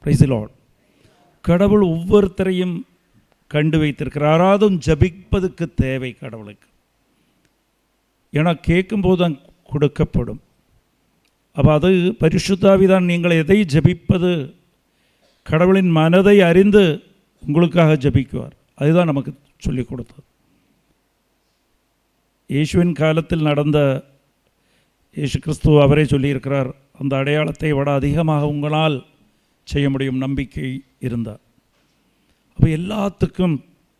Price the Lord. கடவுள் ஒவ்வொருத்தரையும் கண்டு வைத்திருக்கிறார். யாராவது ஜபிப்பதுக்கு தேவை கடவுளுக்கு. ஏன்னா கேட்கும்போது தான் கொடுக்கப்படும். அப்போ அது பரிசுத்தாவிதான் நீங்கள் எதை ஜபிப்பது கடவுளின் மனதை அறிந்து உங்களுக்காக ஜபிக்குவார். அதுதான் நமக்கு சொல்லிக் கொடுத்தது. இயேசுவின் காலத்தில் நடந்த இயேசு கிறிஸ்து அவரே சொல்லியிருக்கிறார், அந்த அடையாளத்தை விட அதிகமாக உங்களால் செய்ய முடியும் நம்பிக்கை இருந்தார். அப்போ எல்லாத்துக்கும்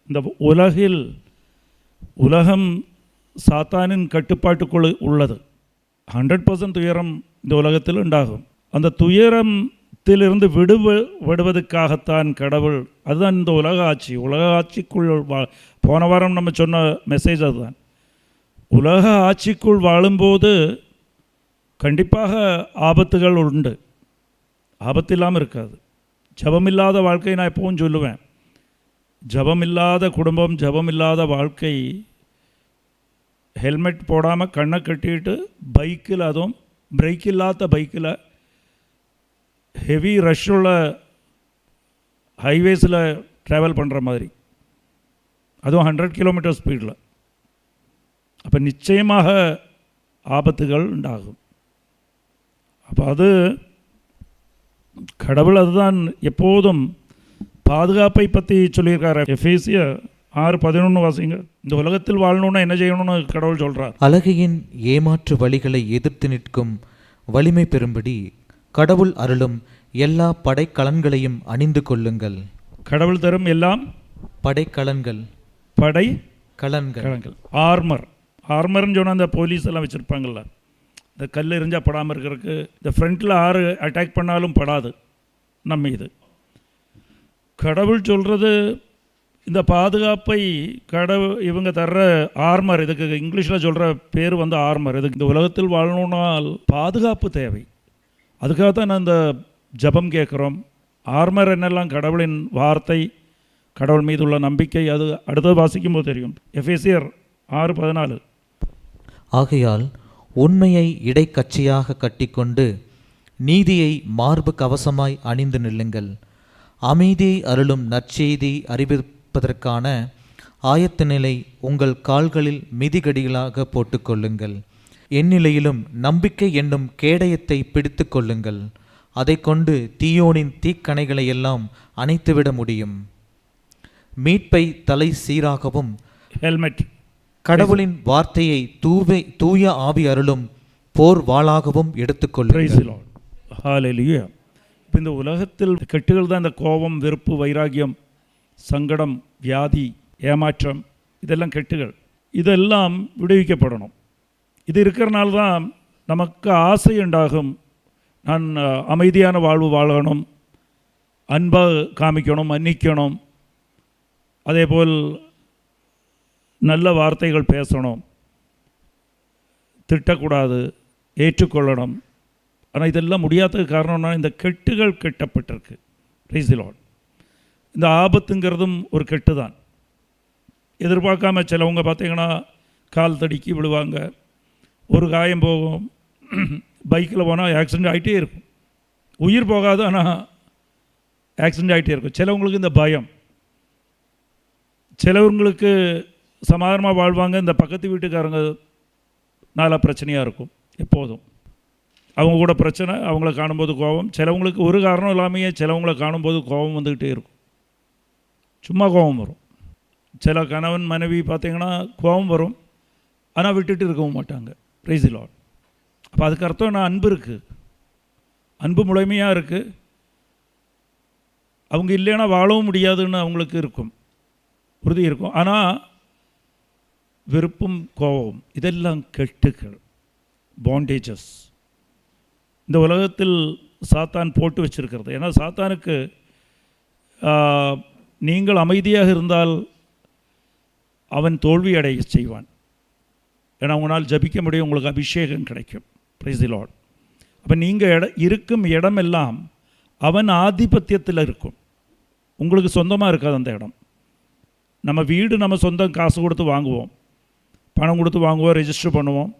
இந்த உலகம் சாத்தானின் கட்டுப்பாட்டுக்குள் உள்ளது. 100% துயரம் இந்த உலகத்தில் உண்டாகும். அந்த துயரத்திலிருந்து விடுவதற்காகத்தான் கடவுள், அதுதான் இந்த உலக ஆட்சிக்குள் போன வாரம் நம்ம சொன்ன மெசேஜ் அதுதான். உலக ஆட்சிக்குள் வாழும்போது கண்டிப்பாக ஆபத்துகள் உண்டு, ஆபத்து இல்லாமல் இருக்காது. ஜபமில்லாத வாழ்க்கை நான் எப்பவும் சொல்லுவேன், ஜபமில்லாத குடும்பம், ஜபமில்லாத வாழ்க்கை. ஹெல்மெட் போடாமல் கண்ணை கட்டிட்டு பைக்கில், அதுவும் பிரேக் இல்லாத பைக்கில் ஹெவி ரஷ் உள்ள ஹைவேஸில் ட்ராவல் பண்ணுற மாதிரி, அதுவும் 100 கிலோமீட்டர் ஸ்பீடில், அப்போ நிச்சயமாக ஆபத்துகள் உண்டாகும். அப்போ அது கடவுள் அதுதான் எப்போதும் பாதுகாப்பை பற்றி சொல்லியிருக்காரு. எபேசியர் 6:11 வாசிங்க. இந்த உலகத்தில் வாழணுன்னா என்ன செய்யணும்னு கடவுள் சொல்கிறார். அழகையின் ஏமாற்று வழிகளை எதிர்த்து நிற்கும் வலிமை பெறும்படி கடவுள் அருளும் எல்லா படைக்கலன்களையும் அணிந்து கொள்ளுங்கள். கடவுள் தரும் எல்லாம் படைக்கலன்கள், படைக்கலன்கள், ஆர்மர்னு சொன்னால் அந்த போலீஸ் எல்லாம் வச்சுருப்பாங்கள்ல, இந்த கல் எரிஞ்சால் படாமல் இருக்கிறதுக்கு. இந்த ஃப்ரண்ட்டில் 6 அட்டாக் பண்ணாலும் படாது நம்ம. இது கடவுள் சொல்கிறது. இந்த பாதுகாப்பை இவங்க தர்ற ஆர்மர், இதுக்கு இங்கிலீஷில் சொல்கிற பேர் வந்து ஆர்மர். இதுக்கு இந்த உலகத்தில் வாழணுனால் பாதுகாப்பு தேவை. அதுக்காக தான் நான் இந்த ஜபம் கேட்குறோம். ஆர்மர் என்னெல்லாம்? கடவுளின் வார்த்தை, கடவுள் மீது உள்ள நம்பிக்கை. அது அடுத்தது வாசிக்கும்போது தெரியும். எபேசியர் 6:14. ஆகையால் உண்மையை இடைக்கச்சியாக கட்டிக்கொண்டு நீதியை மார்பு கவசமாய் அணிந்து நில்லுங்கள். அமைதியை அருளும் நற்செய்தி அறிவிப்பதற்கான ஆயத்த நிலை உங்கள் கால்களில் மிதிகடிகளாக போட்டுக்கொள்ளுங்கள். எந்நிலையிலும் நம்பிக்கை என்னும் கேடயத்தை பிடித்து கொள்ளுங்கள். அதை கொண்டு தீயோனின் தீக்கணைகளை எல்லாம் அணைத்துவிட முடியும். மீட்பை தலை சீராகவும், ஹெல்மெட், கடவுளின் வார்த்தையை தூய ஆவி அருளும் போர் வாளாகவும் எடுத்துக்கொள்ளுங்கள். ஹல்லேலூயா. இப்போ இந்த உலகத்தில் கெட்டுகள் தான் இந்த கோபம், வெறுப்பு, வைராகியம், சங்கடம், வியாதி, ஏமாற்றம், இதெல்லாம் கெட்டுகள். இதெல்லாம் விடுவிக்கப்படணும். இது இருக்கிறனால தான் நமக்கு ஆசை உண்டாகும். நான் அமைதியான வாழ்வு வாழணும், அன்பை காமிக்கணும், மன்னிக்கணும், அதேபோல் நல்ல வார்த்தைகள் பேசணும், திட்டக்கூடாது, ஏற்றுக்கொள்ளணும். ஆனால் இதெல்லாம் முடியாததுக்கு காரணம்னா இந்த கெட்டுகள் கெட்டப்பட்டிருக்கு. Price the Lord. இந்த ஆபத்துங்கிறதும் ஒரு கெட்டு தான். எதிர்பார்க்காம சிலவங்க பார்த்தீங்கன்னா கால் தடுக்கி விழுவாங்க, ஒரு காயம் போகும், பைக்கில் போனால் ஆக்சிடெண்ட் ஆகிட்டே இருக்கும். உயிர் போகாது, ஆனால் ஆக்சிடெண்ட் ஆகிட்டே இருக்கும். சிலவங்களுக்கு இந்த பயம், சிலவங்களுக்கு சமாதானமாக வாழ்வாங்க, இந்த பக்கத்து வீட்டுக்காரங்க நாலா பிரச்சனையாக இருக்கும். எப்போதும் அவங்க கூட பிரச்சனை, அவங்கள காணும்போது கோபம். சிலவங்களுக்கு ஒரு காரணம் இல்லாமையே சிலவங்களை காணும்போது கோபம் வந்துக்கிட்டே இருக்கும், சும்மா கோபம் வரும். சில கணவன் மனைவி பார்த்திங்கன்னா கோபம் வரும், ஆனால் விட்டுட்டு இருக்கவும் மாட்டாங்க. Price the Lord. அப்போ அதுக்கு அர்த்தம் நான் அன்பு இருக்குது, அன்பு முழுமையாக இருக்குது. அவங்க இல்லைன்னா வாழவும் முடியாதுன்னு அவங்களுக்கு இருக்கும், உறுதி இருக்கும். ஆனால் வெறுப்பும் கோபம் இதெல்லாம் கெட்டுக்கள், பாண்டேஜஸ் இந்த உலகத்தில் சாத்தான் போட்டு வச்சிருக்கிறது. ஏன்னா சாத்தானுக்கு நீங்கள் அமைதியாக இருந்தால் அவன் தோல்வி அடைய செய்வான். ஏன்னா உங்களால் ஜபிக்க முடியும், உங்களுக்கு அபிஷேகம் கிடைக்கும். Price the Lord. அப்போ நீங்கள் இருக்கும் இடமெல்லாம் அவன் ஆதிபத்தியத்தில் இருக்கும், உங்களுக்கு சொந்தமாக இருக்காது அந்த இடம். நம்ம வீடு நம்ம சொந்தம் காசு கொடுத்து வாங்குவோம், பணம் கொடுத்து வாங்குவோம், ரெஜிஸ்டர் பண்ணுவோம்.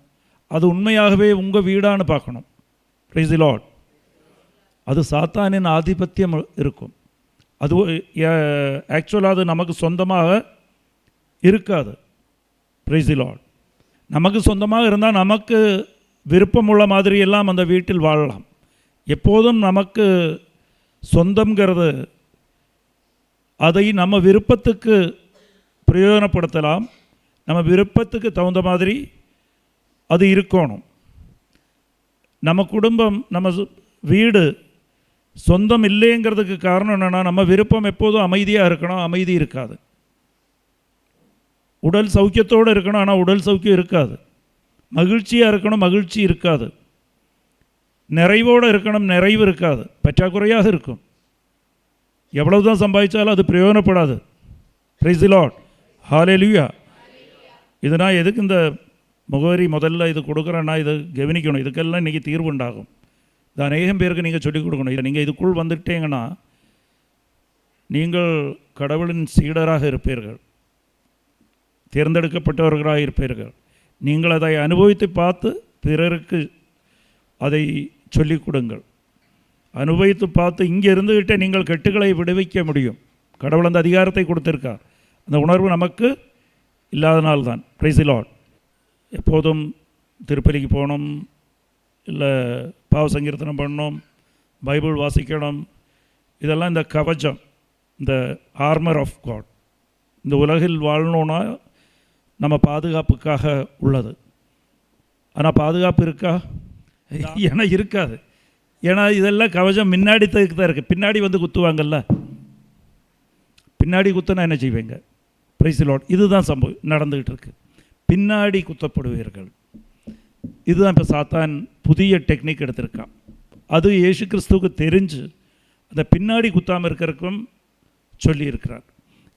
அது உண்மையாகவே உங்கள் வீடான்னு பார்க்கணும். Price the Lord. அது சாத்தானின் ஆதிபத்தியம் இருக்கும். அது ஆக்சுவலாக அது நமக்கு சொந்தமாக இருக்காது. Price the Lord. நமக்கு சொந்தமாக இருந்தால் நமக்கு விருப்பமுள்ள மாதிரியெல்லாம் அந்த வீட்டில் வாழலாம். எப்போதும் நமக்கு சொந்தங்கிறது அதை நம்ம விருப்பத்துக்கு பிரயோஜனப்படுத்தலாம். நம்ம விருப்பத்துக்கு தகுந்த மாதிரி அது இருக்கணும். நம்ம குடும்பம், நம்ம வீடு சொந்தம் இல்லைங்கிறதுக்கு காரணம் என்னென்னா, நம்ம விருப்பம் எப்போதும் அமைதியாக இருக்கணும், அமைதி இருக்காது. உடல் சௌக்கியத்தோடு இருக்கணும், ஆனால் உடல் சௌக்கியம் இருக்காது. மகிழ்ச்சியாக இருக்கணும், மகிழ்ச்சி இருக்காது. நிறைவோடு இருக்கணும், நிறைவு இருக்காது, பற்றாக்குறையாக இருக்கும். எவ்வளவு தான் சம்பாதிச்சாலும் அது பிரயோஜனப்படாது. Price the Lord. ஹல்லேலூயா. இது நான் எதுக்கு இந்த முகவரி முதல்ல இது கொடுக்குறேன்னா, இதை கவனிக்கணும். இதுக்கெல்லாம் இன்றைக்கி தீர்வு உண்டாகும். இது அநேகம் பேருக்கு நீங்கள் சொல்லிக் கொடுக்கணும். இல்லை, நீங்கள் இதுக்குள் வந்துட்டீங்கன்னா நீங்கள் கடவுளின் சீடராக இருப்பீர்கள், தேர்ந்தெடுக்கப்பட்டவர்களாக இருப்பீர்கள். நீங்கள் அதை அனுபவித்து பார்த்து பிறருக்கு அதை சொல்லிக் கொடுங்கள். அனுபவித்து பார்த்து இங்கே இருந்துக்கிட்டே நீங்கள் கெட்டுகளை விடுவிக்க முடியும். கடவுள் அந்த அதிகாரத்தை கொடுத்திருக்கார். அந்த உணர்வு நமக்கு இல்லாதனால்தான். Price the Lord. எப்போதும் திருப்பலிக்கு போகணும், இல்லை பாவ சங்கீர்த்தனம் பண்ணணும், பைபிள் வாசிக்கணும், இதெல்லாம் இந்த கவச்சம், இந்த ஆர்மர் ஆஃப் காட். இந்த உலகில் வாழணுன்னா நம்ம பாதுகாப்புக்காக உள்ளது. ஆனால் பாதுகாப்பு இருக்கா? ஏன்னா இருக்காது. ஏன்னா இதெல்லாம் கவச்சம் முன்னாடி தான் இருக்குது. பின்னாடி வந்து குத்துவாங்கல்ல, பின்னாடி குத்துனா என்ன செய்வீங்க? Price the Lord. இதுதான் நடந்துக்கிட்டு இருக்கு. பின்னாடி குத்தப்படுவீர்கள். இதுதான் இப்போ சாத்தான் புதிய டெக்னிக் எடுத்திருக்கான். அது இயேசு கிறிஸ்துவுக்கு தெரிஞ்சு அந்த பின்னாடி குத்தாமல் இருக்கிறதுக்கும் சொல்லியிருக்கிறார்.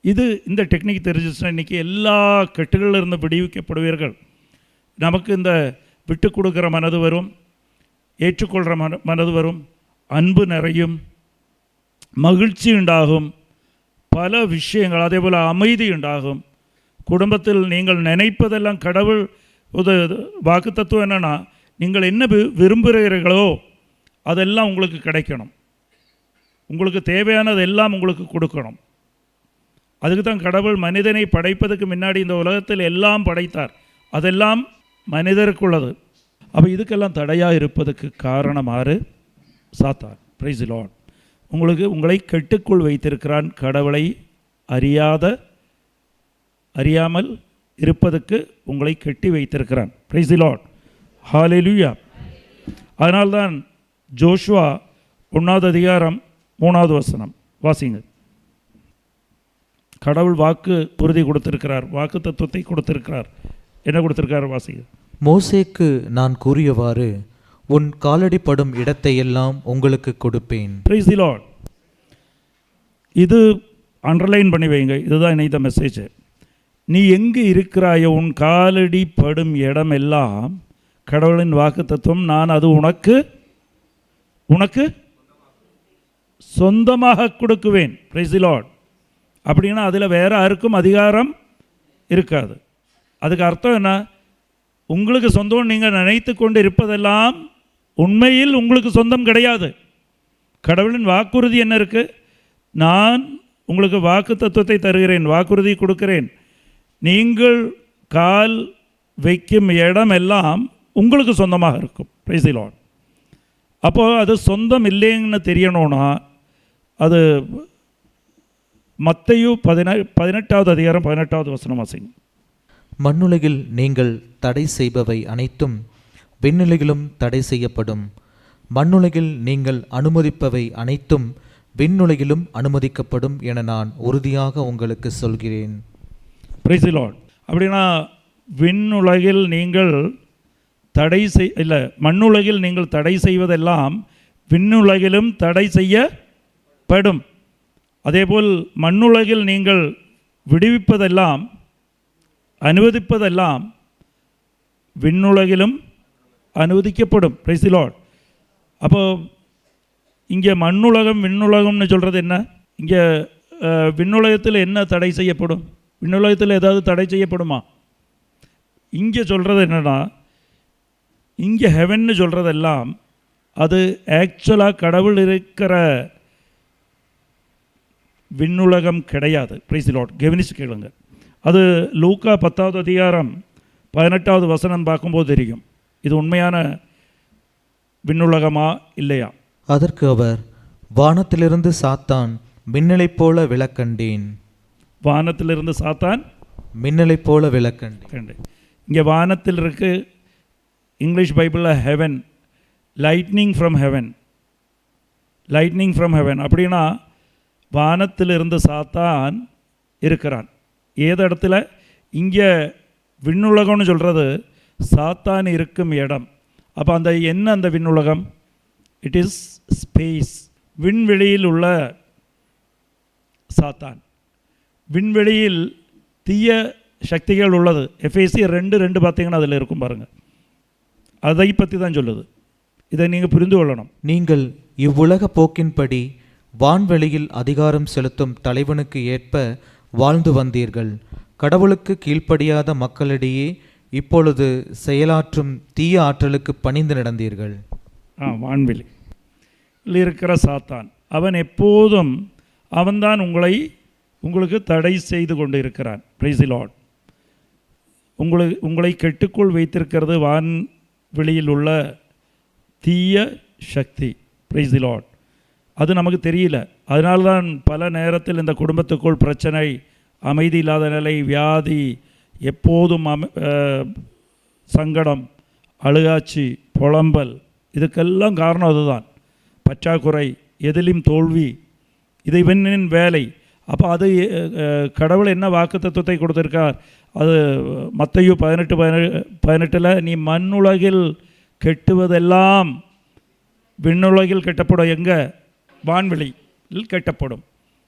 இந்த டெக்னிக் தெரிஞ்சிச்சுன்னா இன்றைக்கி எல்லா கெட்டுகளில் இருந்து விடுவிக்கப்படுவீர்கள். நமக்கு இந்த விட்டு கொடுக்குற மனது வரும், ஏற்றுக்கொள்கிற மனது வரும், அன்பு நிறையும், மகிழ்ச்சி உண்டாகும், பல விஷயங்கள், அதே போல் அமைதி உண்டாகும். குடும்பத்தில் நீங்கள் நினைப்பதெல்லாம் கடவுள் வாக்கு தத்துவம் என்னென்னா, நீங்கள் என்ன விரும்புகிறீர்களோ அதெல்லாம் உங்களுக்கு கிடைக்கணும். உங்களுக்கு தேவையானது எல்லாம் உங்களுக்கு கொடுக்கணும். அதுக்கு தான் கடவுள் மனிதனை படைப்பதற்கு முன்னாடி இந்த உலகத்தில் எல்லாம் படைத்தார். அதெல்லாம் மனிதருக்குள்ளது. அப்போ இதுக்கெல்லாம் தடையாக இருப்பதற்கு காரணமாறு சாத்தான். Praise the Lord. உங்களை கெட்டுக்குள் வைத்திருக்கிறான். கடவுளை அறியாமல் இருப்பதற்கு உங்களை கெட்டி வைத்திருக்கிறான். Praise the Lord. ஹல்லேலூயா. அதனால்தான் ஜோஷுவா 1வது அதிகாரம் 3வது வசனம் வாசிங்க. கடவுள் வாக்கு உறுதி கொடுத்திருக்கிறார், வாக்கு தத்துவத்தை கொடுத்திருக்கிறார். என்ன கொடுத்திருக்கார் வாசிங்க. மோசேக்கு நான் கூறியவாறு உன் காலடிப்படும் இடத்தையெல்லாம் உங்களுக்கு கொடுப்பேன். Price the Lord. இது அண்டர்லைன் பண்ணி வைங்க. இதுதான் இன்னைக்கு மெசேஜ். நீ எங்கு இருக்கிறாயோ உன் காலடி படும் இடம் எல்லாம் கடவுளின் வாக்கு தத்துவம். நான் அது உனக்கு சொந்தமாக கொடுக்குவேன். Price the Lord. அப்படின்னா அதில் வேற யாருக்கும் அதிகாரம் இருக்காது. அதுக்கு அர்த்தம் என்ன? உங்களுக்கு சொந்தம் நீங்கள் நினைத்து கொண்டு இருப்பதெல்லாம் உண்மையில் உங்களுக்கு சொந்தம் கிடையாது. கடவுளின் வாக்குறுதி என்ன இருக்குது? நான் உங்களுக்கு வாக்கு தத்துவத்தை தருகிறேன், வாக்குறுதி கொடுக்கிறேன். நீங்கள் கால் வைக்கும் இடம் எல்லாம் உங்களுக்கு சொந்தமாக இருக்கும். Price the Lord. அப்போது அது சொந்தம் இல்லைன்னு தெரியணும்னா அது மத்தேயு 18வது அதிகாரம் 18வது வசனம் வாசிங்க. மண்ணுலகில் நீங்கள் தடை செய்பவை அனைத்தும் விண்ணுலகிலும் தடை செய்யப்படும். மண்ணுலகில் நீங்கள் அனுமதிப்பவை அனைத்தும் விண்ணுலகிலும் அனுமதிக்கப்படும் என நான் உறுதியாக உங்களுக்கு சொல்கிறேன். Price the Lord. அப்படின்னா விண்ணுலகில் நீங்கள் மண்ணுலகில் நீங்கள் தடை செய்வதெல்லாம் விண்ணுலகிலும் தடை செய்யப்படும். அதேபோல் மண்ணுலகில் நீங்கள் விடுவிப்பதெல்லாம் அனுமதிப்பதெல்லாம் விண்ணுலகிலும் அனுமதிக்கப்படும். Price the Lord. அப்போ இங்கே மண்ணுலகம் விண்ணுலகம்னு சொல்கிறது என்ன? இங்கே விண்ணுலகத்தில் என்ன தடை செய்யப்படும்? விண்ணுலகத்தில் ஏதாவது தடை செய்யப்படுமா? இங்கே சொல்கிறது என்னென்னா, இங்கே ஹெவன்னு சொல்கிறதெல்லாம் அது ஆக்சுவலாக கடவுள் இருக்கிற விண்ணுலகம் கிடையாது. Price the Lord. கவனிச்சு கேளுங்க. அது லூக்கா 10வது அதிகாரம் 18வது வசனம் பார்க்கும்போது தெரியும் இது உண்மையான விண்ணுலகமா இல்லையா. அதற்கு அவர், வானத்திலிருந்து சாத்தான் மின்னலைப் போல விளக்கண்டேன். வானத்திலிருந்து சாத்தான் மின்னலைப் போல விளக்கண்டேன். இங்கே வானத்தில் இருக்கு, இங்கிலீஷ் பைபிளில் heaven, lightning from heaven, lightning from heaven. அப்படின்னா வானத்திலிருந்து சாத்தான் இருக்கிறான். ஏது இடத்துல? இங்கே விண்ணுலகம்னு சொல்கிறது சாத்தான் இருக்கும் இடம். அப்போ அந்த என்ன அந்த விண்ணுலகம்? It is space. விண்வெளியில் உள்ள சாத்தான். விண்வெளியில் தீய சக்திகள் உள்ளது. எஃபேசியர் 2:2 பார்த்தீங்கன்னா அதில் இருக்கும் பாருங்கள். அதை பற்றி தான் சொல்லுது. இதை நீங்கள் புரிந்து கொள்ளணும். நீங்கள் இவ்வுலக போக்கின்படி வான்வெளியில் அதிகாரம் செலுத்தும் தலைவனுக்கு ஏற்ப வாழ்ந்து வந்தீர்கள். கடவுளுக்கு கீழ்ப்படியாத மக்களிடையே இப்பொழுது செயலாற்றும் தீய ஆற்றலுக்கு பணிந்து நடந்தீர்கள். வான்வெளி இருக்கிற சாத்தான் அவன் எப்போதும் அவன்தான் உங்களுக்கு தடை செய்து கொண்டு இருக்கிறான். Price the Lord. உங்களை கெட்டுக்குள் வைத்திருக்கிறது வான்வெளியில் உள்ள தீய சக்தி. Price the Lord. அது நமக்கு தெரியல. அதனால்தான் பல நேரத்தில் இந்த குடும்பத்துக்குள் பிரச்சனை, அமைதி இல்லாத நிலை, வியாதி, எப்போதும் சங்கடம், அழுகாட்சி, புலம்பல், இதுக்கெல்லாம் காரணம் அதுதான். பற்றாக்குறை, எதிலும் தோல்வி, இது இவனின் வேலை. அப்போ அது கடவுள் என்ன வாக்கு தத்துவத்தை கொடுத்திருக்கார்? அது மத்தேயு 18:18 நீ மண்ணுலகில் கெட்டுவதெல்லாம் விண்ணுலகில் கெட்டப்படும். எங்கே? வான்வெளியில் கெட்டப்படும்,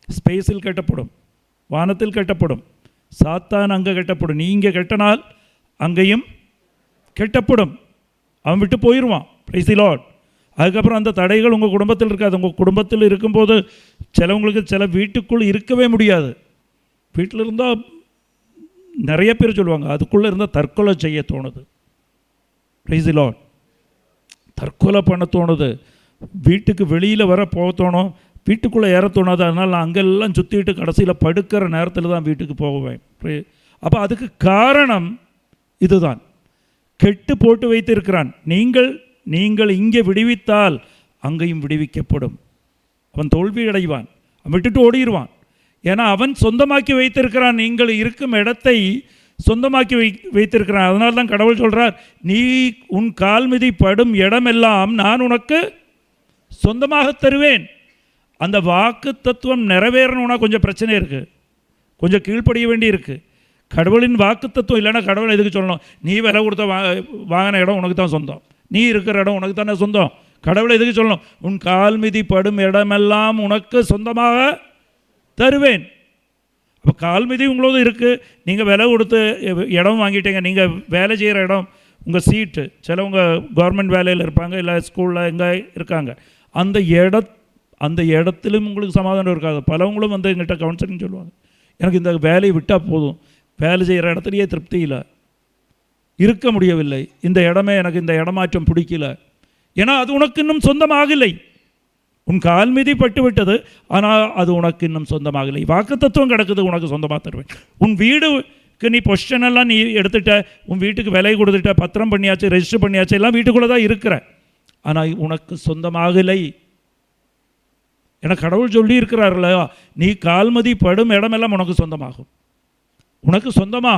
ஸ்பேஸில் கெட்டப்படும், வானத்தில் கெட்டப்படும். சாத்தான் அங்கே கெட்டப்படும். நீ இங்கே கெட்டனால் அங்கேயும் கெட்டப்படும். அவன் விட்டு போயிடுவான். Price the Lord. அதுக்கப்புறம் அந்த தடைகள் உங்கள் குடும்பத்தில் இருக்காது. உங்கள் குடும்பத்தில் இருக்கும்போது சிலவங்களுக்கு சில வீட்டுக்குள் இருக்கவே முடியாது. வீட்டில் இருந்தால் நிறைய பேர் சொல்லுவாங்க அதுக்குள்ளே இருந்தால் தற்கொலை செய்ய தோணுது. Price the Lord. தற்கொலை பண்ண தோணுது. வீட்டுக்கு வெளியில் வர போக தோணும், வீட்டுக்குள்ளே ஏற தோணாது. அதனால் நான் அங்கெல்லாம் சுற்றிட்டு கடைசியில் படுக்கிற நேரத்தில் தான் வீட்டுக்கு போவேன். அப்போ அதுக்கு காரணம் இதுதான். கெட்டு போட்டு வைத்திருக்கிறான். நீங்கள் இங்கே விடுவித்தால் அங்கேயும் விடுவிக்கப்படும். அவன் தோல்வி அடைவான், அவன் விட்டுட்டு ஓடிடுவான். ஏன்னா அவன் சொந்தமாக்கி வைத்திருக்கிறான். நீங்கள் இருக்கும் இடத்தை சொந்தமாக்கி வைத்திருக்கிறான். அதனால தான் கடவுள் சொல்கிறார், நீ உன் கால் மிதி படும் இடமெல்லாம் நான் உனக்கு சொந்தமாக தருவேன். அந்த வாக்கு தத்துவம் நிறைவேறணும்னா கொஞ்சம் பிரச்சனை இருக்குது, கொஞ்சம் கீழ்ப்படிய வேண்டி இருக்குது. கடவுளின் வாக்கு தத்துவம் இல்லைன்னா கடவுள் எதுக்கு சொல்லணும்? நீ விலை கொடுத்த வாங்கின இடம் உனக்கு தான் சொந்தம், நீ இருக்கிற இடம் உனக்கு தானே சொந்தம். கடவுளை எதுக்கு சொல்லணும்? உன் கால் மிதி படும் இடமெல்லாம் உனக்கு சொந்தமாக தருவேன். அப்போ கால் மிதி உங்களோட இருக்குது. நீங்கள் விலை கொடுத்து இடம் வாங்கிட்டீங்க. நீங்கள் வேலை செய்கிற இடம், உங்கள் சீட்டு, சிலவங்க கவர்மெண்ட் வேலையில் இருப்பாங்க, இல்லை ஸ்கூலில் எங்கே இருக்காங்க. அந்த இடத்திலும் உங்களுக்கு சமாதானம் இருக்காது. பலவங்களும் வந்து எங்கள்கிட்ட கவுன்சிலிங் சொல்லுவாங்க, எனக்கு இந்த வேலையை விட்டால் போதும், வேலை செய்கிற இடத்துலையே திருப்தி இல்லை, இருக்க முடியவில்லை, இந்த இடமே எனக்கு இந்த இடமாற்றம் பிடிக்கல. ஏன்னா அது உனக்கு இன்னும் சொந்தமாகலை. உன் கால் மீதி பட்டு விட்டது, ஆனால் அது உனக்கு இன்னும் சொந்தமாகலை. வாக்கு தத்துவம் கிடக்குது, உனக்கு சொந்தமாக தருவேன். உன் வீடுக்கு நீ பொசிஷன் எல்லாம் நீ எடுத்துட்ட, உன் வீட்டுக்கு விலை கொடுத்துட்ட, பத்திரம் பண்ணியாச்சு, ரெஜிஸ்டர் பண்ணியாச்சு, எல்லாம் வீட்டுக்குள்ளே தான் இருக்கிற, ஆனால் உனக்கு சொந்தமாகலை. என கடவுள் சொல்லி இருக்கிறார்ல, நீ கால்மதி படும் இடமெல்லாம் உனக்கு சொந்தமாகும். உனக்கு சொந்தமா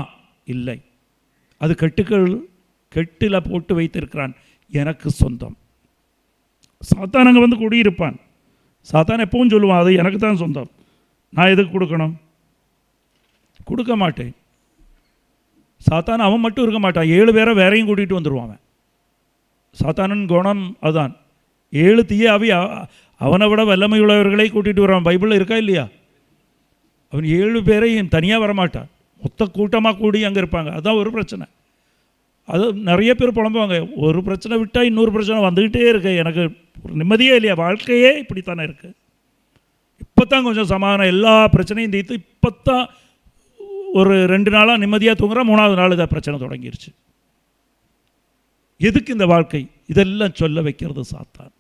இல்லை, அது கெட்டில் போட்டு வைத்திருக்கிறான். எனக்கு சொந்தம். சாத்தான் அங்கே வந்து குடியிருப்பான். சாத்தான் எப்பவும் சொல்லுவான், அது எனக்கு தான் சொந்தம், நான் எதுக்கு கொடுக்கணும்? கொடுக்க மாட்டேன். சாத்தான் அவன் மட்டும் இருக்க மாட்டான், 7 பேரை வேறையும் கூட்டிகிட்டு வந்துடுவான். சாத்தானின் குணம் அதுதான். 7 தீய ஆவி அவனை விட வல்லமை உள்ளவர்களை கூட்டிகிட்டு வருவான். பைபிளில் இருக்கா இல்லையா? அவன் 7 பேரையும் தனியாக வரமாட்டான், மொத்த கூட்டமாக கூடி அங்கே இருப்பாங்க. அதுதான் ஒரு பிரச்சனை. அது நிறைய பேர் புலம்புவாங்க, ஒரு பிரச்சனை விட்டால் இன்னொரு பிரச்சனை வந்துக்கிட்டே இருக்கு, எனக்கு நிம்மதியே இல்லையா, வாழ்க்கையே இப்படித்தானே இருக்குது. இப்போ தான் கொஞ்சம் சமாதானம், எல்லா பிரச்சனையும் தீர்த்து இப்போ தான் ஒரு 2 நாளாக நிம்மதியாக தூங்குறா, 3ஆவது நாள் இதை பிரச்சனை தொடங்கிருச்சு. எதுக்கு இந்த வாழ்க்கை? இதெல்லாம் சொல்ல வைக்கிறது சாத்தான்.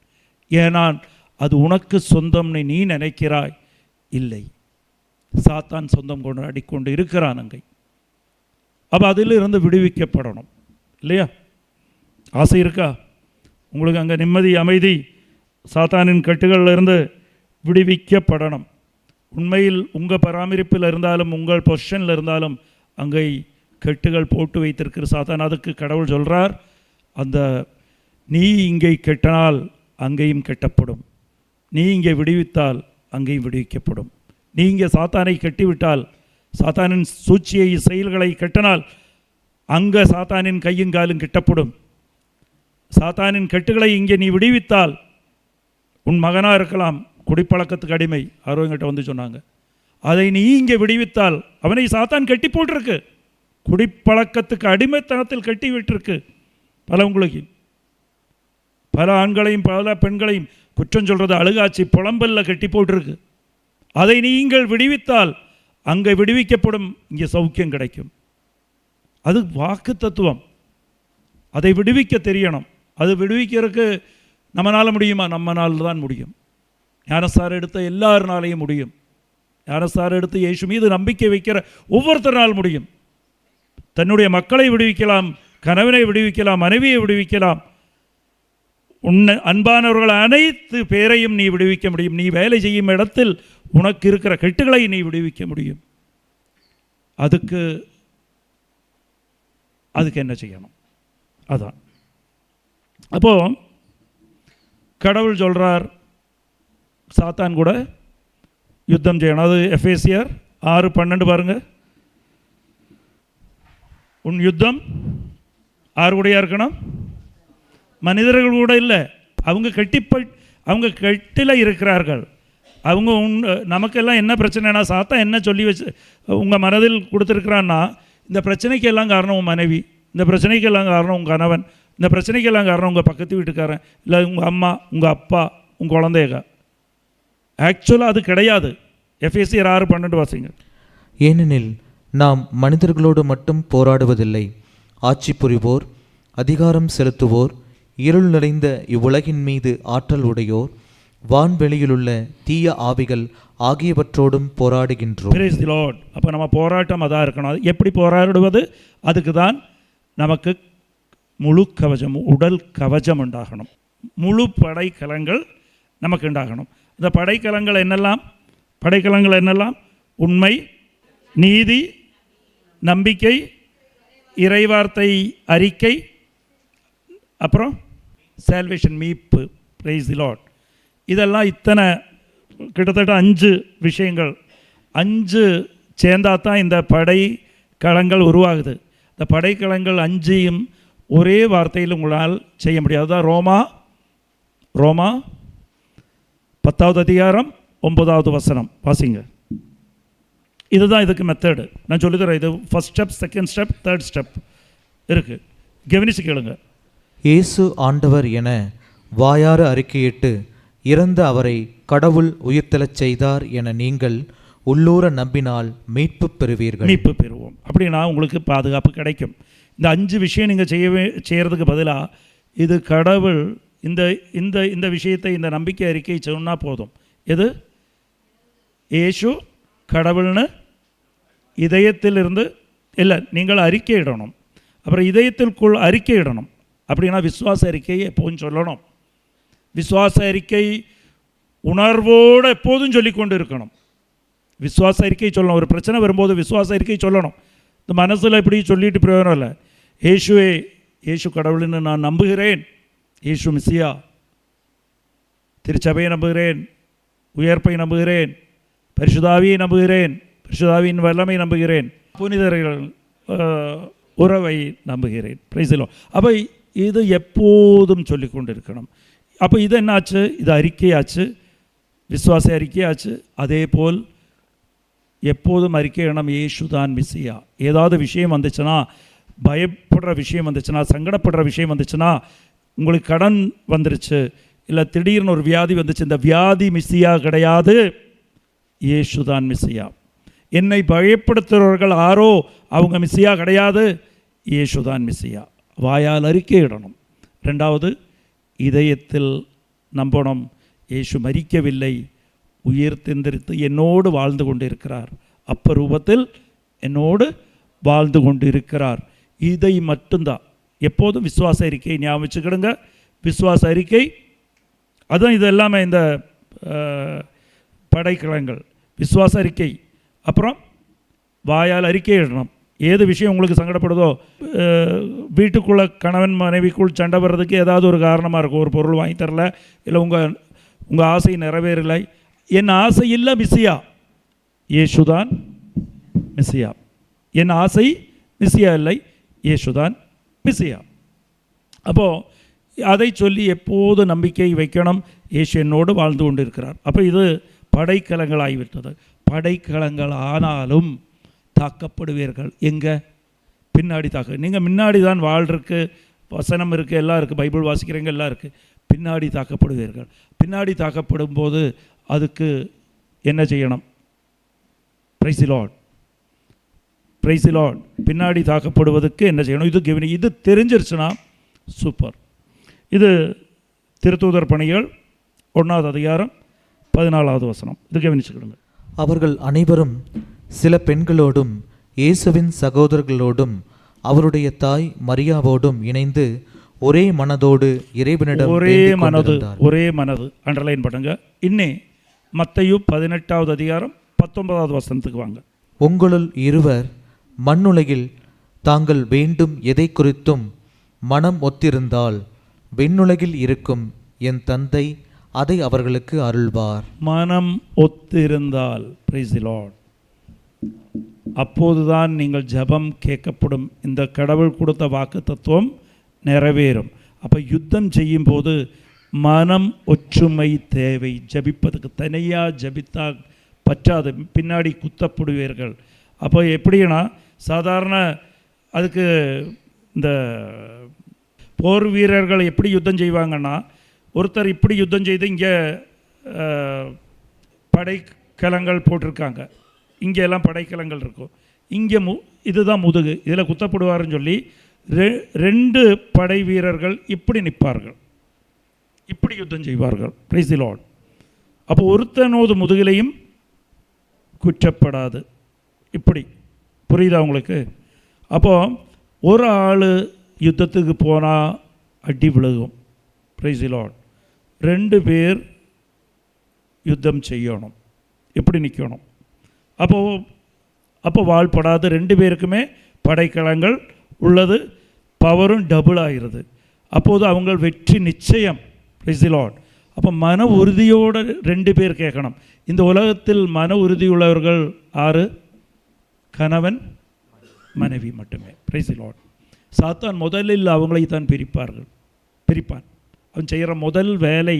ஏனால் அது உனக்கு சொந்தம்னு நீ நினைக்கிறாய். இல்லை, சாத்தான் சொந்தம் கொண்டு இருக்கிறான் அங்கே. அப்போ அதிலிருந்து விடுவிக்கப்படணும் இல்லையா? ஆசை இருக்கா உங்களுக்கு? அங்கே நிம்மதி, அமைதி, சாத்தானின் கட்டுகளில் இருந்து விடுவிக்கப்படணும். உண்மையில் உங்கள் பராமரிப்பில் இருந்தாலும் உங்கள் பொசிஷனில் இருந்தாலும் அங்கே கெட்டுகள் போட்டு வைத்திருக்கிற சாத்தான். அதுக்கு கடவுள் சொல்கிறார், அந்த நீ இங்கே கெட்டினால் அங்கேயும் கெட்டப்படும், நீ இங்கே விடுவித்தால் அங்கேயும் விடுவிக்கப்படும். நீ இங்கே சாத்தானை கட்டிவிட்டால், சாத்தானின் சூழ்ச்சியை செயல்களை கட்டினால் அங்கே சாத்தானின் கையும் காலும் கெட்டப்படும். சாத்தானின் கெட்டுகளை இங்கே நீ விடுவித்தால், உன் மகனாக இருக்கலாம் குடிப்பழக்கத்துக்கு அடிமை, ஆர்வங்கிட்ட வந்து சொன்னாங்க, அதை நீ இங்கே விடுவித்தால், அவனை சாத்தான் கட்டி போட்டிருக்கு, குடிப்பழக்கத்துக்கு அடிமைத்தனத்தில் கட்டி விட்டுருக்கு. பலவங்களுக்கு, பல ஆண்களையும் பல பெண்களையும் குற்றம் சொல்கிறது அழுகாச்சி புலம்பல்ல கட்டி போட்டிருக்கு. அதை நீங்கள் விடுவித்தால் அங்கே விடுவிக்கப்படும், இங்கே சௌக்கியம் கிடைக்கும். அது வாக்கு தத்துவம். அதை விடுவிக்க தெரியணும். அது விடுவிக்கிறதுக்கு நம்மளால் முடியுமா? நம்மளால் தான் முடியும். ஞானஸ்தானம் எடுத்த எல்லாருனாலையும் முடியும். ஞானஸ்தானம் எடுத்து இயேசு மீது நம்பிக்கை வைக்கிற ஒவ்வொருத்தரால் முடியும். தன்னுடைய மக்களை விடுவிக்கலாம், கணவனை விடுவிக்கலாம், மனைவியை விடுவிக்கலாம், உன்னை அன்பானவர்கள் அனைத்து பேரையும் நீ விடுவிக்க முடியும். நீ வேலை செய்யும் இடத்தில் உனக்கு இருக்கிற கெட்டுகளை நீ விடுவிக்க முடியும். அதுக்கு என்ன செய்யணும்? அதான் அப்போது கடவுள் சொல்கிறார், சாத்தான் கூட யுத்தம் செய்யணும். அது எஃபேசியர் 6:12 பாருங்கள். உன் யுத்தம் யார் கூடயா இருக்கணும்? மனிதர்கள் கூட இல்லை. அவங்க கட்டில இருக்கிறார்கள். அவங்க நமக்கெல்லாம் என்ன பிரச்சனைனா, சாத்தான் என்ன சொல்லி வச்சு உங்கள் மனதில் கொடுத்துருக்குறான்னா, இந்த பிரச்சனைக்கு எல்லாம் காரணம் உன் மனைவி, இந்த பிரச்சனைக்கு எல்லாம் காரணம் உங்கள் கணவன், இந்த பிரச்சனைக்கு எல்லாம் காரணம் உங்கள் பக்கத்து வீட்டுக்காரன், இல்லை உங்கள் அம்மா, உங்கள் அப்பா, உங்கள் குழந்தைக. ஆக்சுவலாக அது கிடையாது. எஃபேசியர் 6:12 வாசிங்க. ஏனெனில் நாம் மனிதர்களோடு மட்டும் போராடுவதில்லை, ஆட்சி புரிவோர், அதிகாரம் செலுத்துவோர், இருள் நிறைந்த இவ்வுலகின் மீது ஆற்றல் உடையோர், வான்வெளியிலுள்ள தீய ஆவிகள் ஆகியவற்றோடும் போராடுகின்றோம். Praise the Lord. அப்போ நம்ம போராட்டம் அதாக இருக்கணும். எப்படி போராடுவது? அதுக்கு தான் நமக்கு முழு கவசம், உடல் கவசம் உண்டாகணும். முழு படைக்கலங்கள் நமக்கு உண்டாகணும். இந்த படைக்கலங்கள் என்னெல்லாம்? உண்மை, நீதி, நம்பிக்கை, இறைவார்த்தை அறிக்கை, அப்புறம் சால்வேஷன், மீட்பு. Price the Lord. இதெல்லாம் இத்தனை கிட்டத்தட்ட 5 விஷயங்கள், 5 சேர்ந்தாதான் இந்த படைக்கலங்கள் உருவாகுது. இந்த படைக்கலங்கள் 5ஐயும் ஒரே வார்த்தையில் உங்களால் செய்ய முடியாது. அதுதான் ரோமா 10வது அதிகாரம் 9வது வசனம் வாசிங்க. இதுதான் இதுக்கு மெத்தடு. நான் சொல்லித்தரேன். இது first step, second step, third step இருக்குது. கவனிச்சு கேளுங்க. இயேசு ஆண்டவர் என வாயார அறிக்கையிட்டு இறந்த அவரை கடவுள் உயிர்த்தெழச் செய்தார் என நீங்கள் உள்ளூர நம்பினால் மீட்பு பெறுவீர்கள். மீட்பு பெறுவோம். அப்படின்னா உங்களுக்கு பாதுகாப்பு கிடைக்கும். இந்த 5 விஷயம் நீங்கள் செய்கிறதுக்கு பதிலாக இது கடவுள் இந்த இந்த இந்த விஷயத்தை, இந்த நம்பிக்கை அறிக்கை சொன்னால் போதும். எது? இயேசு கடவுள்னு இதயத்திலிருந்து இல்லை, நீங்கள் அறிக்கையிடணும். அப்புறம் இதயத்திற்குள் அறிக்கையிடணும். அப்படின்னா விசுவாச அறிக்கையை எப்போதும் சொல்லணும். விசுவாச அறிக்கை உணர்வோடு எப்போதும் சொல்லிக்கொண்டு இருக்கணும். விசுவாச அறிக்கை சொல்லணும். ஒரு பிரச்சனை வரும்போது விசுவாச அறிக்கை சொல்லணும். இந்த மனசில் இப்படி சொல்லிட்டு பிரயோஜனம் இல்லை. இயேசு கடவுள்னு நான் நம்புகிறேன், இயேசு மெசியா, திருச்சபையை நம்புகிறேன், உயர்ப்பை நம்புகிறேன், பரிசுத்தாவியை நம்புகிறேன், பரிசுத்தாவியின் வல்லமை நம்புகிறேன், புனிதர்கள் உறவை நம்புகிறேன். Price the Lord. அப்போ இது எப்போதும் சொல்லி கொண்டு இருக்கணும். அப்போ இது என்னாச்சு? இது அறிக்கையாச்சு, விசுவாச அறிக்கையாச்சு. அதே போல் எப்போதும் அறிக்கையிடணும், இயேசு தான் மெசியா. ஏதாவது விஷயம் வந்துச்சுன்னா, பயப்படுற விஷயம் வந்துச்சுன்னா, சங்கடப்படுற விஷயம் வந்துச்சுன்னா, உங்களுக்கு கடன் வந்துருச்சு, இல்லை திடீர்னு ஒரு வியாதி வந்துச்சு, இந்த வியாதி மெசியா கிடையாது, இயேசு தான் மெசியா. என்னை பயப்படுத்துகிறவர்கள் யாரோ அவங்க மெசியா கிடையாது, இயேசு தான் மெசியா. வாயால் அறிக்கையிடணும். 2வது, இதயத்தில் நம்பணும். இயேசு மரிக்கவில்லை, உயிர்த்தெந்திரித்து என்னோடு வாழ்ந்து கொண்டு இருக்கிறார். அப்ப ரூபத்தில் என்னோடு வாழ்ந்து கொண்டு இருக்கிறார். இதை மட்டும்தான் எப்போதும் விசுவாச அறிக்கை ஞாபகம் வச்சுக்கிடுங்க. விசுவாச அறிக்கை அதுதான் இது எல்லாமே இந்த படைக்கலங்கள். விசுவாச அறிக்கை, அப்புறம் வாயால் அறிக்கை இடணும். ஏது விஷயம் உங்களுக்கு சங்கடப்படுதோ, வீட்டுக்குள்ளே கணவன் மனைவிக்குள் சண்டை வர்றதுக்கு ஏதாவது ஒரு காரணமாக இருக்கும். ஒரு பொருள் வாங்கி தரல, இல்லை உங்கள் ஆசை நிறைவேறலை. என் ஆசை இல்லை மிஸ்ஸியா, இயேசுதான் மிஸ்ஸியா. என் ஆசை மிஸ்ஸியா இல்லை, இயேசுதான் மிஸ்ஸியா. அப்போது அதை சொல்லி எப்போது நம்பிக்கை வைக்கணும். இயேசு என்னோடு வாழ்ந்து கொண்டு இருக்கிறார். அப்போ இது படைக்கலங்கள் ஆகிவிட்டது. படைக்கலங்கள் ஆனாலும் தாக்கப்படுவீர்கள். எங்கே? பின்னாடி நீங்கள் முன்னாடி தான் வாழ்றதுக்கு வசனம் இருக்குது, எல்லாம் இருக்குது, பைபிள் வாசிக்கிறீங்க, எல்லாம் இருக்குது. பின்னாடி தாக்கப்படுவீர்கள். பின்னாடி தாக்கப்படும் போது அதுக்கு என்ன செய்யணும்? Price the Lord, price the Lord. பின்னாடி தாக்கப்படுவதற்கு என்ன செய்யணும்? இது தெரிஞ்சிருச்சுன்னா சூப்பர். இது திருத்தூதர் பணிகள் 1வது அதிகாரம் 14வது வசனம். இது கவனிச்சுக்கிடுங்க. அவர்கள் அனைவரும் சில பெண்களோடும் இயேசுவின் சகோதரர்களோடும் அவருடைய தாய் மரியாவோடும் இணைந்து ஒரே மனதோடு இறைவனிடம் ஒரே மனது அண்டர்லைன் பண்ணுங்க. இன்னே மத்தேயு 18வது அதிகாரம் 19வது வசனத்துக்கு வாங்க. உங்களுள் இருவர் மண்ணுலகில் தாங்கள் வேண்டும் எதை குறித்தும் மனம் ஒத்திருந்தால் விண்ணுலகில் இருக்கும் என் தந்தை அதை அவர்களுக்கு அருள்வார். மனம் ஒத்திருந்தால், பிரைஸ் தி லார்ட், அப்போதுதான் நீங்கள் ஜெபம் கேட்கப்படும். இந்த கடவுள் கொடுத்த வாக்கு தத்துவம் நிறைவேறும். அப்போ யுத்தம் செய்யும் போது மனம் ஒற்றுமை தேவை. ஜபிப்பதுக்கு தனியாக ஜபித்தா பற்றாது, பின்னாடி குத்தப்படுவீர்கள். அப்போ எப்படின்னா, சாதாரண அதுக்கு இந்த போர் வீரர்கள் எப்படி யுத்தம் செய்வாங்கன்னா, ஒருத்தர் இப்படி யுத்தம் செய்து இங்கே படைக்கலங்கள் போட்டிருக்காங்க, இங்கே எல்லாம் படைக்கலங்கள் இருக்கும், இங்கே இதுதான் முதுகு, இதில் குத்தப்படுவார்னு சொல்லி 2 படை வீரர்கள் இப்படி நிற்பார்கள், இப்படி யுத்தம் செய்வார்கள். Price the Lord. அப்போ ஒருத்தனோது முதுகிலையும் குற்றப்படாது. இப்படி புரியுதா உங்களுக்கு? அப்போது ஒரு ஆள் யுத்தத்துக்கு போனால் அடி விழுகும். Price the Lord. 2 பேர் யுத்தம் செய்யணும், இப்படி நிற்கணும். அப்போ வாழ்படாது. 2 பேருக்குமே படைக்கலங்கள் உள்ளது, பவரும் டபுள் ஆகிறது. அப்போது அவங்க வெற்றி நிச்சயம். Price the Lord. அப்போ மன உறுதியோடு 2 பேர் கேட்கணும். இந்த உலகத்தில் மன உறுதியுள்ளவர்கள் 6 கணவன் மனைவி மட்டுமே. Price the Lord. சாத்தான் முதலில் அவங்களை தான் பிரிப்பான். அவன் செய்கிற முதல் வேலை,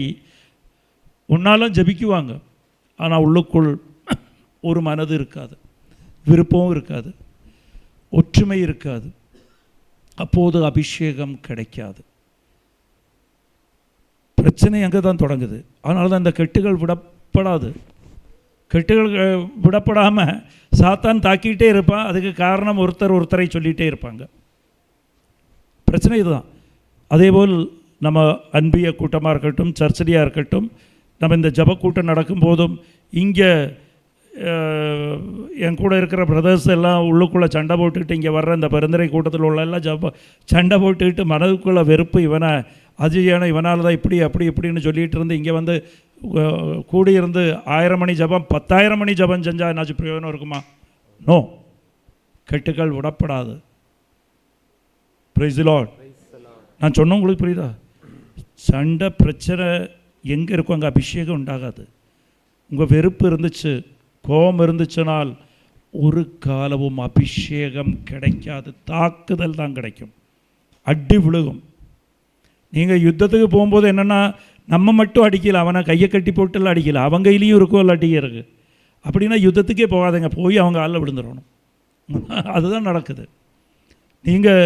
ஒன்றாலும் ஜபிக்குவாங்க, ஆனால் உள்ளுக்குள் ஒரு மனது இருக்காது, விருப்பமும் இருக்காது, ஒற்றுமை இருக்காது. அப்போது அபிஷேகம் கிடைக்காது. பிரச்சனை அங்கே தான் தொடங்குது. அதனால தான் இந்த கெட்டுகள் விடப்படாது. கெட்டுகள் விடப்படாமல் சாத்தான் தாக்கிட்டே இருப்பான். அதுக்கு காரணம் ஒருத்தரை சொல்லிகிட்டே இருப்பாங்க. பிரச்சனை இதுதான். அதேபோல் நம்ம அன்பிய கூட்டமாக இருக்கட்டும், சர்ச்சடியாக இருக்கட்டும், நம்ம இந்த ஜப கூட்டம் நடக்கும்போதும் இங்கே என் கூட இருக்கிற பிரதர்ஸ் எல்லாம் உள்ளுக்குள்ளே சண்டை போட்டுக்கிட்டு, இங்கே வர்ற இந்த பரிந்துரை கூட்டத்தில் உள்ள எல்லாம் சண்டை போட்டுக்கிட்டு மனதுக்குள்ளே வெறுப்பு, இவனை அஜியான இவனால் தான் இப்படி அப்படி இப்படின்னு சொல்லிகிட்டு இருந்து இங்கே வந்து கூடியிருந்து 1000 மணி ஜபம் 10,000 மணி ஜபம் செஞ்சால் என்னாச்சும் பிரயோஜனம் இருக்குமா? நோ. கெட்டுக்கள் விடப்படாது. Praise the Lord. நான் சொன்ன உங்களுக்கு புரியுதா? சண்டை பிரச்சனை எங்கே இருக்கும் அங்கே அபிஷேகம் உண்டாகாது. உங்கள் வெறுப்பு இருந்துச்சு, கோபம் இருந்துச்சுனால் ஒரு காலமும் அபிஷேகம் கிடைக்காது. தாக்குதல் தான் கிடைக்கும், அடி விழுகும். நீங்கள் யுத்தத்துக்கு போகும்போது என்னென்னா, நம்ம மட்டும் அடிக்கல, அவனை கையை கட்டி போட்டுலாம் அடிக்கல, அவங்க கையிலையும் இருக்கும் இல்லை அடிக்க இருக்குது. அப்படின்னா யுத்தத்துக்கே போகாதங்க, போய் அவங்க ஆளில் விழுந்துடணும். அதுதான் நடக்குது. நீங்கள்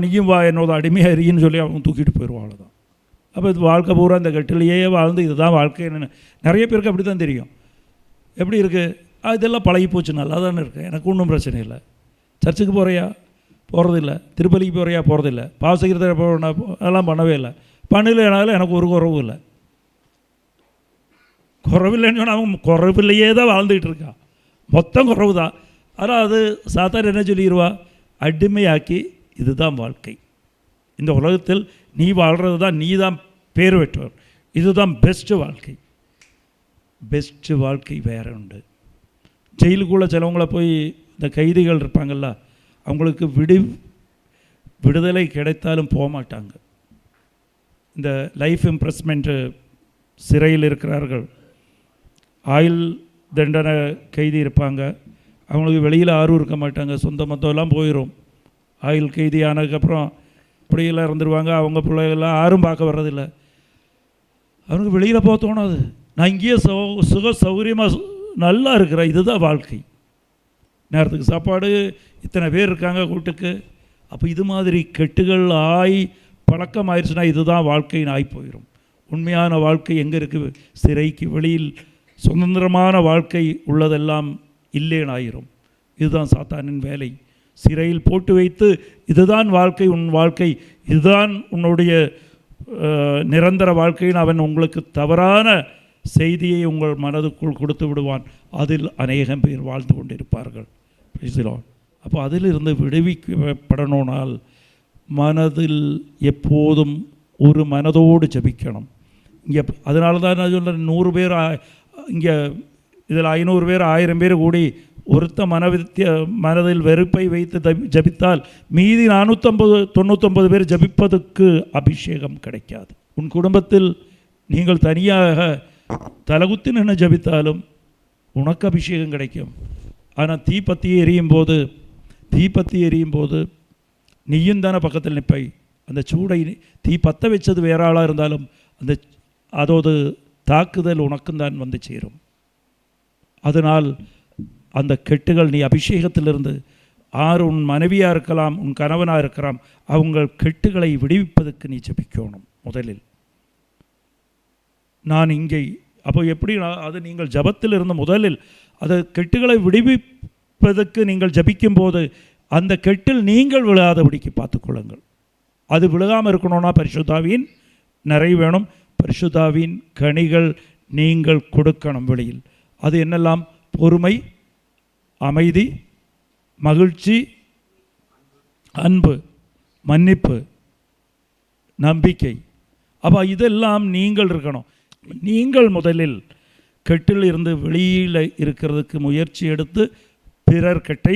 நீயும் வா என்னோட அடிமையாக எரியின்னு சொல்லி அவங்க தூக்கிட்டு போயிடுவான். அவ்வளோதான். அப்போ இது வாழ்க்கை பூரா இந்த கட்டிலேயே வாழ்ந்து இதுதான் வாழ்க்கை. என்னென்னு நிறைய பேருக்கு அப்படி தான் தெரியும். எப்படி இருக்குது? இதெல்லாம் பழகி போச்சு, நல்லா தானே இருக்குது, எனக்கு ஒன்றும் பிரச்சனை இல்லை. சர்ச்சுக்கு போகிறையா? போகிறதில்ல. திருப்பலிக்கு போகிறையா? போகிறதில்ல. பாவசகிரத்தை அதெல்லாம் பண்ணவே இல்லை. பண்ணலைனாலும் எனக்கு ஒரு குறவும் இல்லை. குறவில்லைன்னு சொன்னால் அவன் குறவில்லையே தான் வாழ்ந்துக்கிட்டு இருக்கான், மொத்தம் குறவு தான். ஆனால் அது சாத்தார் என்ன சொல்லிடுவா, அடிமையாக்கி இதுதான் வாழ்க்கை, இந்த உலகத்தில் நீ வாழ்கிறது தான், நீ தான் பேர் பெற்றவர், இதுதான் பெஸ்ட்டு வாழ்க்கை. பெஸ்ட்டு வாழ்க்கை வேறு உண்டு. ஜெயிலுக்குள்ளே சிலவங்களை போய் இந்த கைதிகள் இருப்பாங்கள்ல, அவங்களுக்கு விடுதலை கிடைத்தாலும் போக மாட்டாங்க. இந்த லைஃப் இம்ப்ரெஸ்மெண்ட்டு சிறையில் இருக்கிறார்கள், ஆயுள் தண்டனை கைதி இருப்பாங்க, அவங்களுக்கு வெளியில் யாரும் இருக்க மாட்டாங்க, சொந்த மொத்தம்லாம் போயிடும். ஆயுள் கைதி ஆனதுக்கப்புறம் இப்படியெல்லாம் இருந்துருவாங்க, அவங்க பிள்ளைகள்லாம் யாரும் பார்க்க வர்றதில்லை. அவனுக்கு வெளியில் போக தோணாது, நான் இங்கேயே சுக சௌகரியமாக நல்லா இருக்கிறேன், இதுதான் வாழ்க்கை, நேரத்துக்கு சாப்பாடு, இத்தனை பேர் இருக்காங்க கூட்டுக்கு. அப்போ இது மாதிரி கெட்டுகள் பழக்கம் ஆயிடுச்சுன்னா இதுதான் வாழ்க்கைன்னு ஆகி போயிடும். உண்மையான வாழ்க்கை எங்கே இருக்குது, சிறைக்கு வெளியில் சுதந்திரமான வாழ்க்கை உள்ளதெல்லாம் இல்லேன்னு ஆயிரும். இதுதான் சாத்தானின் வேலை, சிறையில் போட்டு வைத்து இதுதான் வாழ்க்கை, உன் வாழ்க்கை இதுதான் உன்னுடைய நிரந்தர வாழ்க்கைன்னு அவன் உங்களுக்கு தவறான செய்தியை உங்கள் மனதுக்குள் கொடுத்து விடுவான். அதில் அநேகம் பேர் வாழ்ந்து கொண்டிருப்பார்கள். அப்போ அதிலிருந்து விடுவிக்கப்படணும்னால் மனதில் எப்போதும் ஒரு மனதோடு ஜபிக்கணும். இங்கே அதனால தான் நான் சொல்கிறேன், 100 பேர் இங்கே இதில் 500 பேர் 1000 பேர் கூடி ஒருத்த மனதில் வெறுப்பை வைத்து ஜபித்தால் மீதி 499 பேர் ஜபிப்பதற்கு அபிஷேகம் கிடைக்காது. உன் குடும்பத்தில் நீங்கள் தனியாக தலகுத்தி நின்று ஜபித்தாலும் உனக்கு அபிஷேகம் கிடைக்கும். ஆனால் தீப்பத்தி எரியும் போது நீயும் தானே பக்கத்தில் நிற்பை. அந்த சூடை தீ பற்ற வச்சது வேற ஆளாக இருந்தாலும் அதோடு தாக்குதல் உனக்கும் தான் வந்து சேரும். அதனால் அந்த கெட்டுகள் நீ அபிஷேகத்திலிருந்து உன் மனைவியாக இருக்கலாம், உன் கணவனாக இருக்கலாம், அவங்க கெட்டுகளை விடுவிப்பதற்கு நீ ஜபிக்கணும் முதலில். நான் இங்கே அப்போ எப்படி அது நீங்கள் ஜபத்தில் இருந்த முதலில் அது கெட்டுகளை விடுவிப்பதற்கு நீங்கள் ஜபிக்கும் போது அந்த கெட்டில் நீங்கள் விழாதபடிக்கு பார்த்துக்கொள்ளுங்கள். அது விழுகாமல் இருக்கணும்னா பரிசுத்தாவின் நிறைய வேணும். பரிசுத்தாவின் கனிகள் நீங்கள் கொடுக்கணும் வெளியில். அது என்னெல்லாம்? பொறுமை, அமைதி, மகிழ்ச்சி, அன்பு, மன்னிப்பு, நம்பிக்கை. அப்போ இதெல்லாம் நீங்கள் இருக்கணும். நீங்கள் முதலில் கெட்டில் இருந்து வெளியில் இருக்கிறதுக்கு முயற்சி எடுத்து பிறர் கெட்டை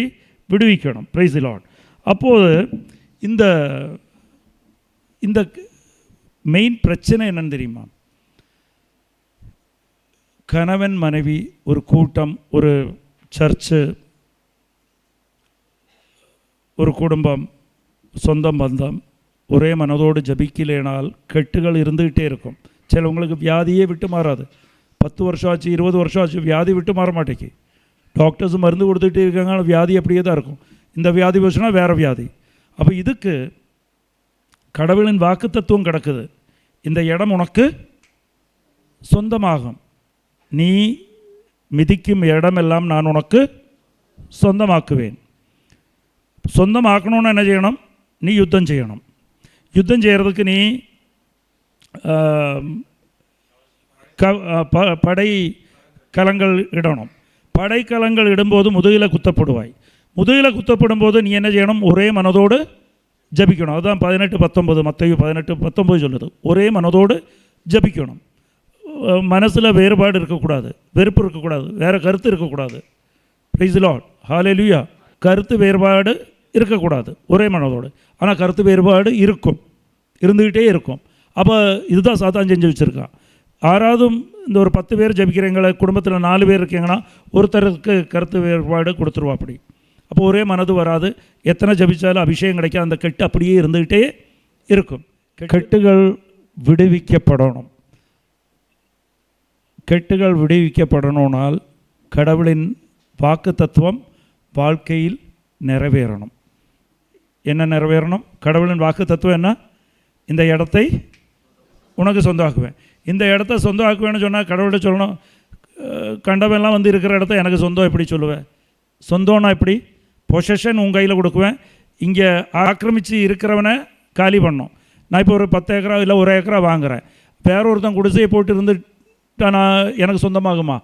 விடுவிக்கணும். Price the Lord. அப்போது இந்த இந்த மெயின் பிரச்சனை என்னன்னு தெரியுமா? கணவன் மனைவி, ஒரு கூட்டம், ஒரு சர்ச்சு, ஒரு குடும்பம், சொந்த பந்தம் ஒரே மனதோடு ஜபிக்கலைனால் கெட்டுகள் இருந்துக்கிட்டே இருக்கும். சிலவங்களுக்கு வியாதியே விட்டு மாறாது. 10 வருஷம் ஆச்சு, 20 வருஷம் ஆச்சு, வியாதி விட்டு மாற மாட்டேக்கு. டாக்டர்ஸ் மருந்து கொடுத்துட்டே இருக்காங்க, வியாதி அப்படியே தான் இருக்கும். இந்த வியாதி போச்சுன்னா வேறு வியாதி. அப்போ இதுக்கு கடவுளின் வாக்கு தத்துவம் கிடக்குது. இந்த இடம் உனக்கு சொந்தமாகும், நீ மிதிக்கும் இடமெல்லாம் நான் உனக்கு சொந்தமாக்குவேன். சொந்தமாக்கணும்னு என்ன செய்யணும்? நீ யுத்தம் செய்யணும். யுத்தம் செய்கிறதுக்கு நீ படை கலங்கள் இடணும். படைக்கலங்கள் இடும்போது முதுகில் குத்தப்படுவாய். முதுகில் குத்தப்படும் போது நீ என்ன செய்யணும்? ஒரே மனதோடு ஜபிக்கணும். அதுதான் 18:19 மத்தேயு 18:19 சொல்லுது. ஒரே மனதோடு ஜபிக்கணும். மனசில் வேறுபாடு இருக்கக்கூடாது, வெறுப்பு இருக்கக்கூடாது, வேறு கருத்து இருக்கக்கூடாது. பிரைஸ் தி லார்ட், ஹல்லேலூயா. கருத்து வேறுபாடு இருக்கக்கூடாது ஒரே மனதோடு. ஆனால் கருத்து வேறுபாடு இருந்துக்கிட்டே இருக்கும். அப்போ இதுதான் சாத்தான் செஞ்சு வச்சுருக்கான். ஆறாவதும் இந்த ஒரு 10 பேர் ஜபிக்கிறவங்களை குடும்பத்தில் 4 பேர் இருக்கீங்கன்னா ஒருத்தருக்கு கருத்து வேறுபாடு கொடுத்துருவா. அப்படி அப்போ ஒரே மனது வராது. எத்தனை ஜபிச்சாலும் அபிஷேகம் கிடைக்காது. அந்த கெட்டு அப்படியே இருந்துக்கிட்டே இருக்கும். கெட்டுகள் விடுவிக்கப்படணும். கெட்டுகள் விடுவிக்கப்படணும்னால் கடவுளின் வாக்கு தத்துவம் வாழ்க்கையில் நிறைவேறணும். என்ன நிறைவேறணும்? கடவுளின் வாக்கு தத்துவம் என்ன? இந்த இடத்தை உனக்கு சொந்தமாக்குவேன். இந்த இடத்த சொந்தமாக்குவேன்னு சொன்னால் கடவுள்கிட்ட சொல்லணும், கண்டவெல்லாம் வந்து இருக்கிற இடத்த எனக்கு சொந்தம் எப்படி சொல்லுவேன்? சொந்தம்னா எப்படி? பொசஷன் உன் கையில் கொடுக்குவேன். இங்கே ஆக்கிரமித்து இருக்கிறவனை காலி பண்ணணும். நான் இப்போ ஒரு 10 ஏக்கரா இல்லை 1 ஏக்கரா வாங்குகிறேன், வேற ஒருத்தன் குடிசையை போட்டு இருந்துட்டா நான் எனக்கு சொந்தமாகுமா?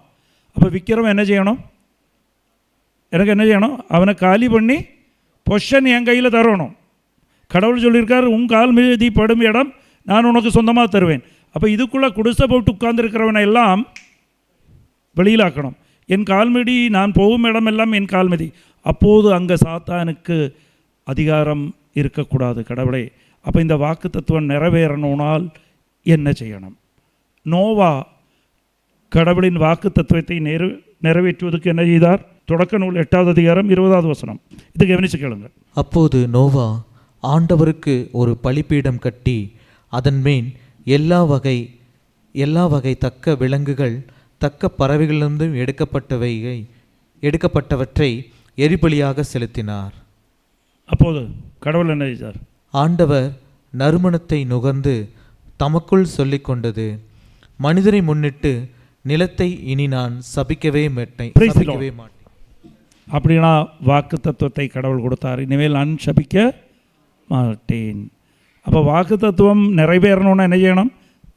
அப்போ விற்கிறவன் என்ன செய்யணும்? எனக்கு என்ன செய்யணும்? அவனை காலி பண்ணி பொஷன் என் கையில் தரணும். கடவுள் சொல்லியிருக்காரு, உன் கால் மீதி படும் இடம் நான் உனக்கு சொந்தமாக தருவேன். அப்போ இதுக்குள்ளே குடிசை போட்டு உட்கார்ந்துருக்கிறவனை எல்லாம் வெளியிலாக்கணும். என் கால்மிதி, நான் போகும் இடமெல்லாம் என் கால்மிதி. அப்போது அங்கே சாத்தானுக்கு அதிகாரம் இருக்கக்கூடாது. கடவுளே, அப்போ இந்த வாக்கு தத்துவம் நிறைவேறணுனால் என்ன செய்யணும்? நோவா கடவுளின் வாக்கு தத்துவத்தை நிறைவேற்றுவதற்கு என்ன செய்தார்? தொடக்க நூல் 8வது அதிகாரம் 20வது வசனம். இது கவனிச்சு கேளுங்க. அப்போது நோவா ஆண்டவருக்கு ஒரு பலிபீடம் கட்டி அதன் மேல் எல்லா வகை தக்க விலங்குகள் தக்க பறவைகளிலிருந்தும் எடுக்கப்பட்டவற்றை எரிபலியாக செலுத்தினார். அப்போது கடவுள் என்ன செய்தார்? ஆண்டவர் நறுமணத்தை நுகர்ந்து தமக்குள் சொல்லிக் கொண்டது, மனிதரை முன்னிட்டு நிலத்தை இனி நான் சபிக்கவே மாட்டேன். அப்படின்னா வாக்கு தத்துவத்தை கடவுள் கொடுத்தார், இனிமேல் நான் சபிக்க மாட்டேன். அப்போ வாக்கு தத்துவம் நிறைவேறணும்னா என்ன செய்யணும்?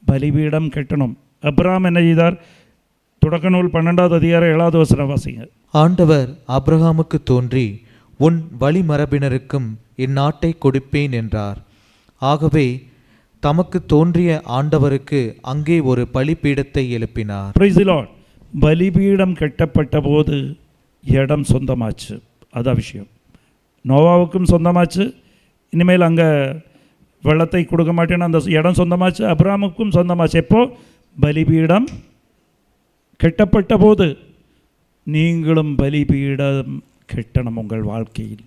பலிபீடம் கட்டணும். அப்ரஹாம் என்ன செய்தார்? தொடக்க நூல் 12வது அதிகாரம் 7வது வசனம் வாசிங்க. ஆண்டவர் ஆபிரகாமுக்கு தோன்றி, உன் வழிமரபினருக்கும் இந்நாட்டை கொடுப்பேன் என்றார். ஆகவே தமக்கு தோன்றிய ஆண்டவருக்கு அங்கே ஒரு பலிபீடத்தை எழுப்பினார். Price the Lord. பலிபீடம் கட்டப்பட்ட போது இடம் சொந்தமாச்சு. அதான் விஷயம். நோவாவுக்கும் சொந்தமாச்சு, இனிமேல் அங்கே வெள்ளத்தை கொடுக்க மாட்டேன்னு அந்த இடம் சொந்தமாச்சு. அப்ரஹாமுக்கும் சொந்தமாச்சு. எப்போ? பலிபீடம் கெட்டப்பட்ட போது. நீங்களும் பலிபீடம் கெட்டணும். உங்கள் வாழ்க்கையில்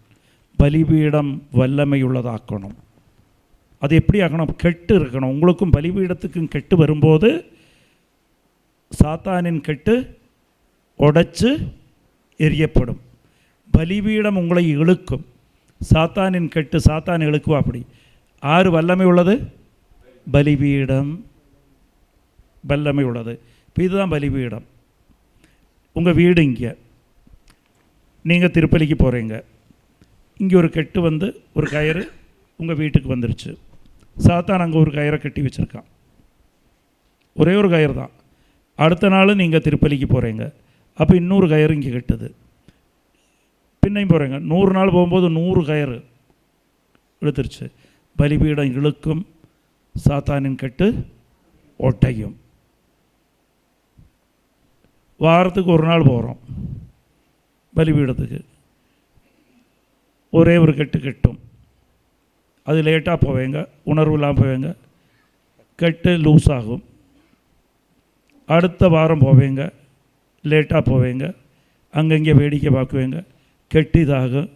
பலிபீடம் வல்லமையுள்ளதாக்கணும். அது எப்படி ஆக்கணும்? கெட்டு இருக்கணும். உங்களுக்கும் பலிபீடத்துக்கும் கெட்டு வரும்போது சாத்தானின் கெட்டு உடைச்சு எரியப்படும். பலிபீடம் உங்களை இழுக்கும். சாத்தானின் கெட்டு சாத்தான் இழுக்குவா. அப்படி ஆறு வல்லமை உள்ளது? பலிபீடம் வல்லமை உள்ளது. இப்போ இதுதான் பலிபீடம். உங்கள் வீடு இங்கே, நீங்கள் திருப்பலிக்கு போகிறீங்க, இங்கே ஒரு கெட்டு வந்து ஒரு கயிறு உங்கள் வீட்டுக்கு வந்துருச்சு. சாத்தான் அங்கே ஒரு கயிறை கட்டி வச்சுருக்கான். ஒரே ஒரு கயிறு தான். அடுத்த நாள் நீங்கள் திருப்பலிக்கு போகிறீங்க, அப்போ இன்னொரு கயிறு இங்கே கட்டுது. பின்னையும் போகிறீங்க, 100 நாள் போகும்போது 100 கயிறு இழுத்துருச்சு. பலிபீடம் இழுக்கும், சாத்தானின் கட்டு ஒட்டையும். வாரத்துக்கு ஒரு நாள் போகிறோம் பலிபீடத்துக்கு, ஒரே ஒரு கெட்டு கெட்டும். அது லேட்டாக போவேங்க, உணர்வு இல்லாமல் போவேங்க, கெட்டு லூஸ் ஆகும். அடுத்த வாரம் போவேங்க, லேட்டாக போவேங்க, அங்கங்கே வேடிக்கை பார்க்குவேங்க, கெட்டு இதாகும்.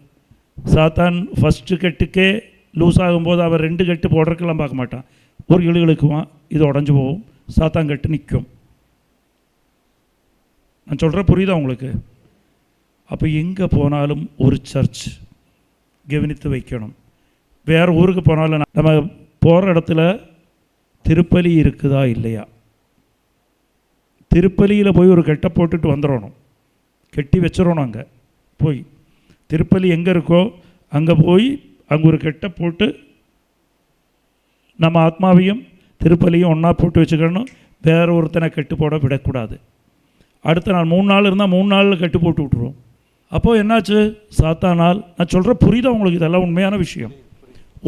சாத்தான் ஃபஸ்ட்டு கெட்டுக்கே லூஸ் ஆகும்போது அவர் 2 கெட்டு போடுறதுக்கெல்லாம் பார்க்க மாட்டான். ஒரு இழுக்குவான், இது உடஞ்சி போகும், சாத்தான் கெட்டு நிற்கும். நான் சொல்கிற புரியுதா உங்களுக்கு? அப்போ எங்கே போனாலும் ஒரு சர்ச் கவனித்து வைக்கணும். வேறு ஊருக்கு போனாலும் நம்ம போகிற இடத்துல திருப்பலி இருக்குதா இல்லையா? திருப்பலியில் போய் ஒரு கெட்டை போட்டுட்டு வந்துடணும், கெட்டி வச்சிடணும். அங்கே போய் திருப்பலி எங்கே இருக்கோ அங்கே போய் அங்கே ஒரு கெட்டை போட்டு நம்ம ஆத்மாவையும் திருப்பலியும் ஒன்றா போட்டு வச்சுக்கணும். வேறு ஒருத்தனை கெட்டு போட விடக்கூடாது. அடுத்த நாள் 3 நாள் இருந்தால் 3 நாளில் கட்டு போட்டு விட்டுருவோம். அப்போது என்னாச்சு? சாத்தானால், நான் சொல்கிற புரியுதா உங்களுக்கு? இதெல்லாம் உண்மையான விஷயம்.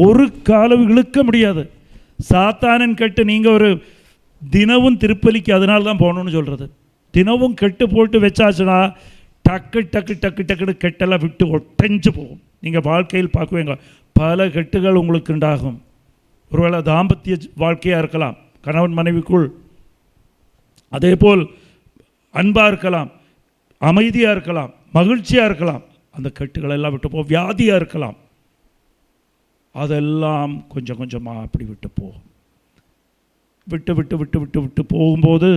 ஒரு காலம் இழுக்க முடியாது சாத்தானின் கட்டு. நீங்கள் ஒரு தினமும் திருப்பலிக்கு அதனால தான் போகணுன்னு சொல்கிறது. தினமும் கெட்டு போட்டு வச்சாச்சுன்னா டக்கு டக்கு டக்கு டக்குன்னு கெட்டெல்லாம் விட்டு ஒட்டஞ்சு போகும். நீங்கள் வாழ்க்கையில் பார்க்குவீங்க, பல கெட்டுகள் உங்களுக்கு உண்டாகும். ஒருவேளை தாம்பத்திய வாழ்க்கையாக இருக்கலாம், கணவன் மனைவிக்குள். அதே போல் அன்பாக இருக்கலாம், அமைதியாக இருக்கலாம், மகிழ்ச்சியாக இருக்கலாம். அந்த கட்டுகளெல்லாம் விட்டு போ. வியாதியாக இருக்கலாம், அதெல்லாம் கொஞ்சம் கொஞ்சமாக அப்படி விட்டு போகும். விட்டு விட்டு விட்டு விட்டு விட்டு போகும்போது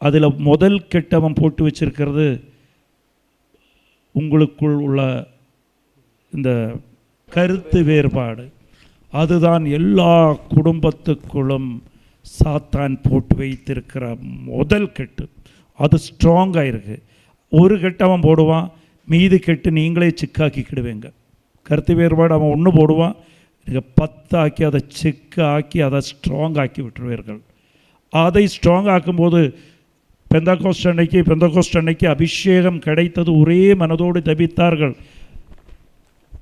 அதில் முதல் கெட்டவன் போட்டு வச்சிருக்கிறது உங்களுக்குள் உள்ள இந்த கருத்து வேறுபாடு. அதுதான் எல்லா குடும்பத்துக்குள்ளும் சாத்தான் போட்டு வைத்திருக்கிற முதல் கெட்டு. அது ஸ்ட்ராங்காக இருக்குது. ஒரு கெட்டு அவன் போடுவான், மீதி கெட்டு நீங்களே சிக்காக்கிக்கிடுவேங்க. கருத்து வேறுபாடு அவன் ஒன்று போடுவான், நீங்கள் 10 ஆக்கி அதை சிக்காக்கி அதை ஸ்ட்ராங் ஆக்கி விட்டுருவீர்கள். அதை ஸ்ட்ராங் ஆக்கும்போது பெந்தகோஸ்ட் அன்னைக்கு அபிஷேகம் கிடைத்தது. ஒரே மனதோடு ஜபித்தார்கள்.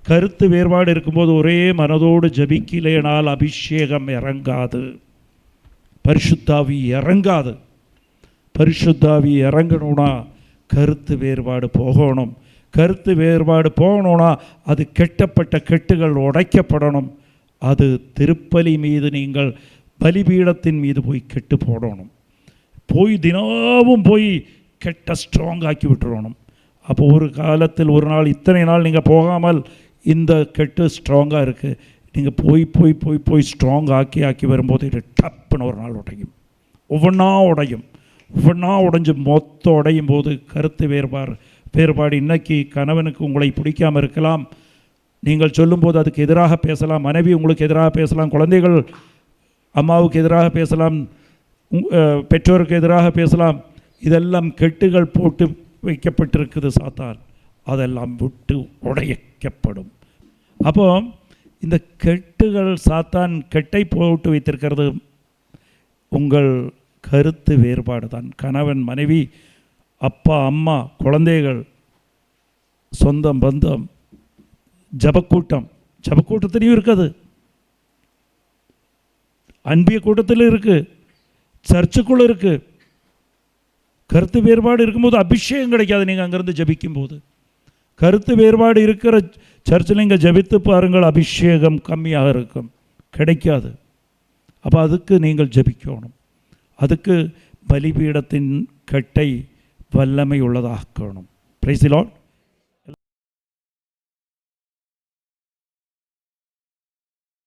கருத்து வேறுபாடு இருக்கும்போது ஒரே மனதோடு ஜபிக்கலையினால் அபிஷேகம் இறங்காது, பரிசுத்தாவி இறங்காது. பரிசுத்தாவி இறங்கணும்னா கருத்து வேறுபாடு போகணும். கருத்து வேறுபாடு போகணும்னா அது கெட்டப்பட்ட கெட்டுகள் உடைக்கப்படணும். அது திருப்பலி மீது நீங்கள் பலிபீடத்தின் மீது போய் கெட்டு போடணும். போய் தினமும் போய் கெட்ட ஸ்ட்ராங் ஆக்கி விட்டுறணும். அப்போ ஒரு காலத்தில் ஒரு நாள் இத்தனை நாள் நீங்கள் போகாமல் இந்த கெட்டு ஸ்ட்ராங்காக இருக்குது. நீங்கள் போய் போய் போய் போய் ஸ்ட்ராங் ஆக்கி வரும்போது இது டப்புன்னு ஒரு நாள் உடையும். ஒவ்வொன்றா உடைஞ்சு மொத்தம் உடையும் போது கருத்து வேறுபாடு இன்னைக்கு கணவனுக்கு உங்களை பிடிக்காமல் இருக்கலாம். நீங்கள் சொல்லும்போது அதுக்கு எதிராக பேசலாம். மனைவி உங்களுக்கு எதிராக பேசலாம். குழந்தைகள் அம்மாவுக்கு எதிராக பேசலாம். பெற்றோருக்கு எதிராக பேசலாம். இதெல்லாம் கெட்டுகள் போட்டு வைக்கப்பட்டிருக்குது சாத்தான். அதெல்லாம் விட்டு உடைக்கப்படும். அப்போ இந்த கெட்டுகள் சாத்தான் கெட்டை போட்டு வைத்திருக்கிறது உங்கள் கருத்து வேறுபாடு தான். கணவன் மனைவி, அப்பா அம்மா, குழந்தைகள், சொந்தம் பந்தம், ஜபக்கூட்டத்திலையும் இருக்குது, அன்பிய கூட்டத்திலும் இருக்குது, சர்ச்சுக்குள்ளே இருக்குது. கருத்து வேறுபாடு இருக்கும்போது அபிஷேகம் கிடைக்காது. நீங்கள் அங்கேருந்து ஜபிக்கும்போது கருத்து வேறுபாடு இருக்கிற சர்ச்சில் நீங்கள் ஜபித்து பாருங்கள், அபிஷேகம் கம்மியாக இருக்கும், கிடைக்காது. அப்போ அதுக்கு நீங்கள் ஜபிக்கணும். அதுக்கு பலிபீடத்தின் கட்டை வல்லமை உள்ளதாக்கணும். Price the Lord.